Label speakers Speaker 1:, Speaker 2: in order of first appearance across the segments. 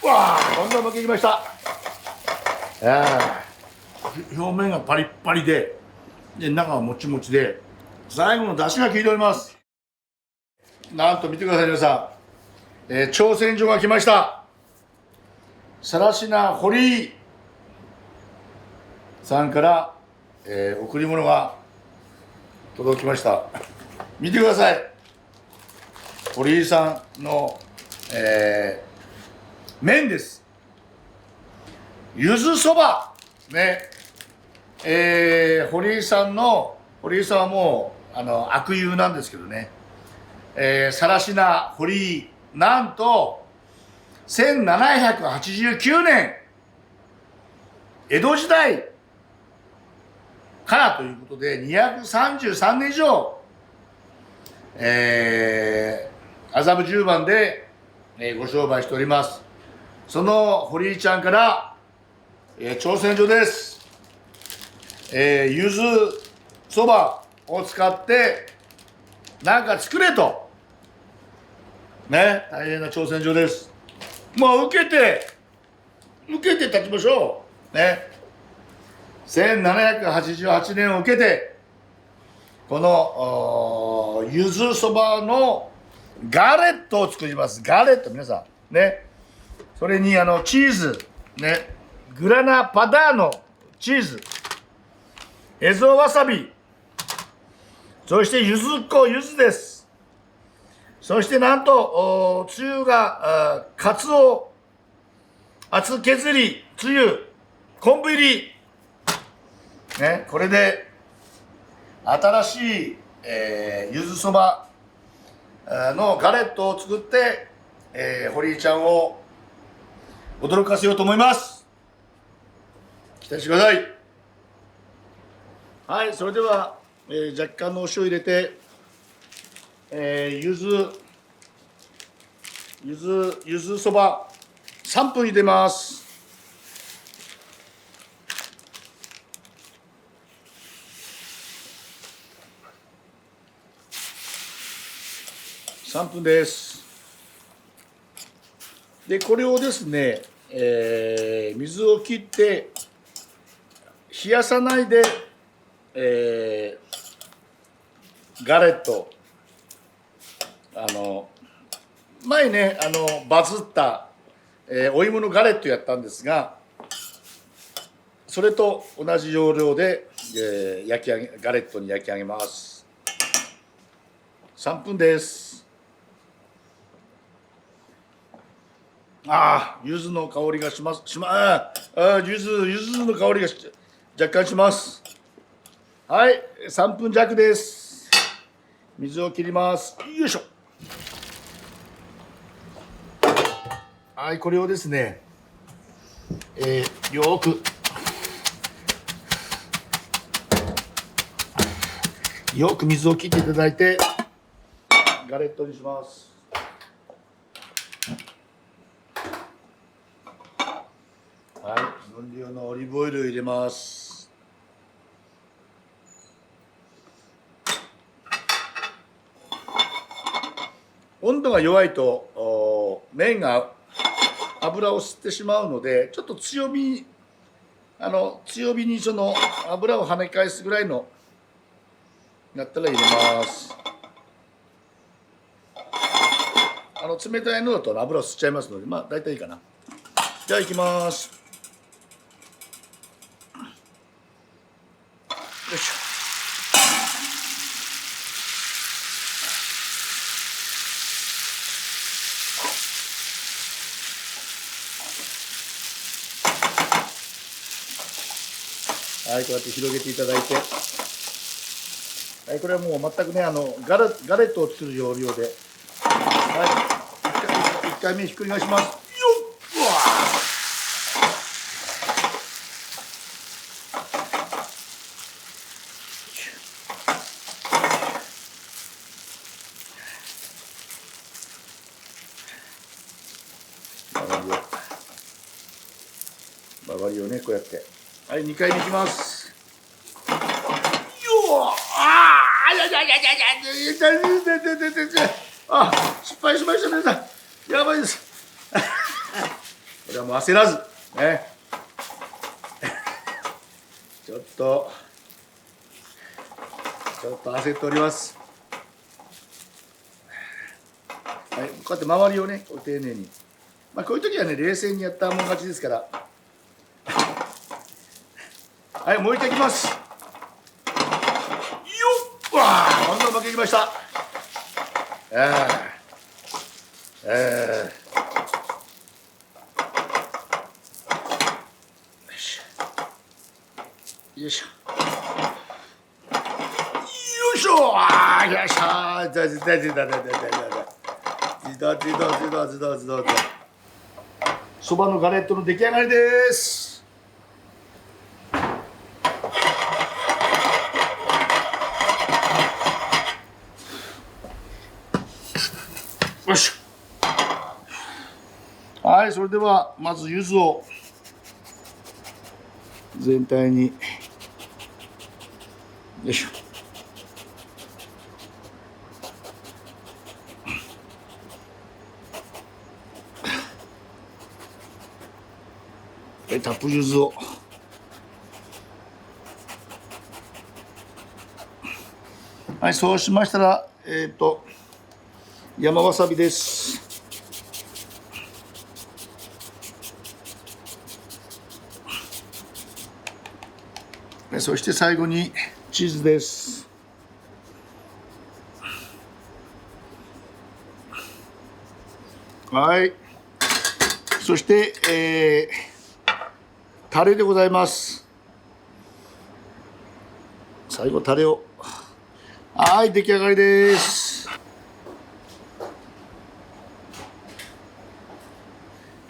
Speaker 1: わあ、どんどんむけてきました。表面がパリッパリで、中はもちもちで、最後の出汁が効いております。なんと見てください皆さん、挑戦状が来ました。さらしな堀井さんから、贈り物が届きました。見てください。堀井さんの、麺です。ゆずそばね、堀井さんはもう悪友なんですけどね、さらしな堀井、なんと1789年江戸時代からということで233年以上、麻布十番で、ご商売しております。その堀井ちゃんから、挑戦状です。ゆずそばを使ってなんか作れとね、大変な挑戦状です。もう受けて立ちましょうね。1788年を受けてこのゆずそばのガレットを作ります。ガレット、皆さんね、それにチーズね、グラナパダーノチーズ、エゾわさび、そしてゆず粉、ゆずです。そしてなんとつゆがかつお厚削りつゆ昆布入りね、これで新しい、ゆずそばのガレットを作って、堀井ちゃんを驚かせようと思います。期待してください。はい、それでは、若干のお塩入れて、ゆずそば3分茹でます。3分です。でこれをですね、水を切って冷やさないで、ガレット、前ねバズった、お芋のガレットやったんですが、それと同じ要領で、ガレットに焼き上げます。3分です。柚子の香りがします。柚子の香りが若干します。はい、3分弱です。水を切ります。よいしょ。はい、これをですね、よく水を切っていただいてガレットにします。はい、分量のオリーブオイルを入れます。温度が弱いと麺が油を吸ってしまうので、ちょっと強火にその油を跳ね返すぐらいのなったら入れます。冷たいのだと油を吸っちゃいますので、まあ大体いいかな。じゃあいきます。よいしょ。はい、こうやって広げていただいて、はい、これはもう全くねガレットを作る要領で、はい、1回目ひっくり返します。よっ、うわ周りをねこうやって、はい、2回目いきます。よ失敗しました皆さん、やばいですれはもう焦らずねちょっと焦っております。はい、こうやって周りをね丁寧に、まあ、こういう時はね冷静にやったもん勝ちですから。はい、もう一回いきます。よっわあ、今度は負けきました。よいしょよいしょあーよいしょそばのガレットの出来上がりです。よし、はい、それではまず柚子を全体によいしょ。たっぷり柚子をはい、そうしましたら山わさびです。そして最後にチーズです。はい、そして、タレでございます。最後タレを、はい、出来上がりです。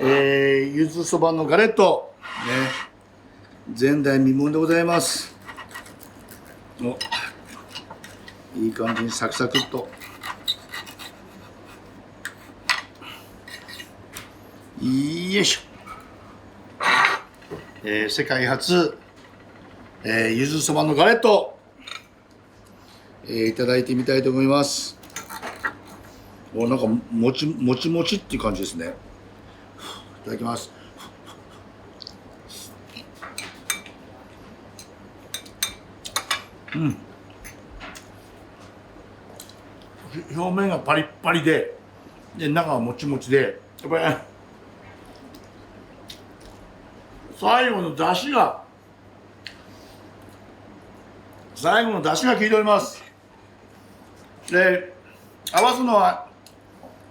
Speaker 1: ゆずそばのガレットね、前代未聞でございます。お、いい感じにサクサクっと。よいしょ。世界初、ゆずそばのガレット、いただいてみたいと思います。なんかもちもちっていう感じですね。いただきます。表面がパリッパリで中がもちもちで、やっぱり最後の出汁が効いております。で、合わすのは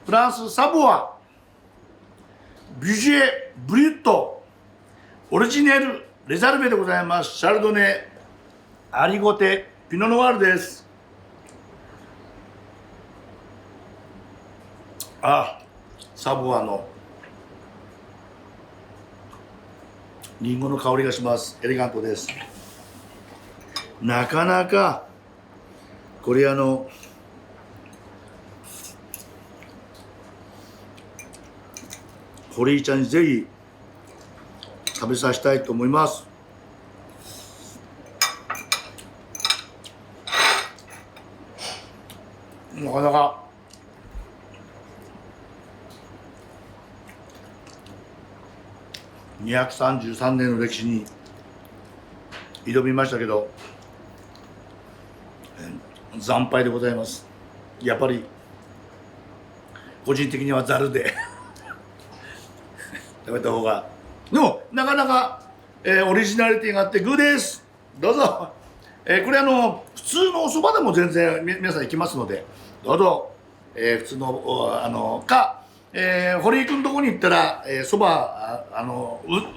Speaker 1: フランスサボワビュジエブリュットオリジネルレザルベでございます。シャルドネアリゴテピノノワールです。サボワのリンゴの香りがします。エレガントです。なかなかこれ堀井ちゃんにぜひ食べさせたいと思います。なかなか233年の歴史に挑みましたけど、惨敗でございます。やっぱり個人的にはざるで食べた方が、でもなかなか、オリジナリティがあってグーです。どうぞ。これ普通のお蕎麦でも全然皆さん行きますので、どうぞ、普通の堀井君のとこに行ったら蕎麦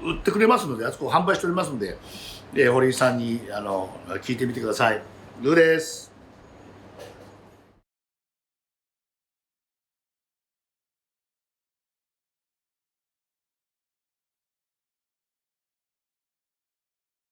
Speaker 1: 売ってくれますので、あそこ販売しておりますので、堀井さんに聞いてみてください。グーです。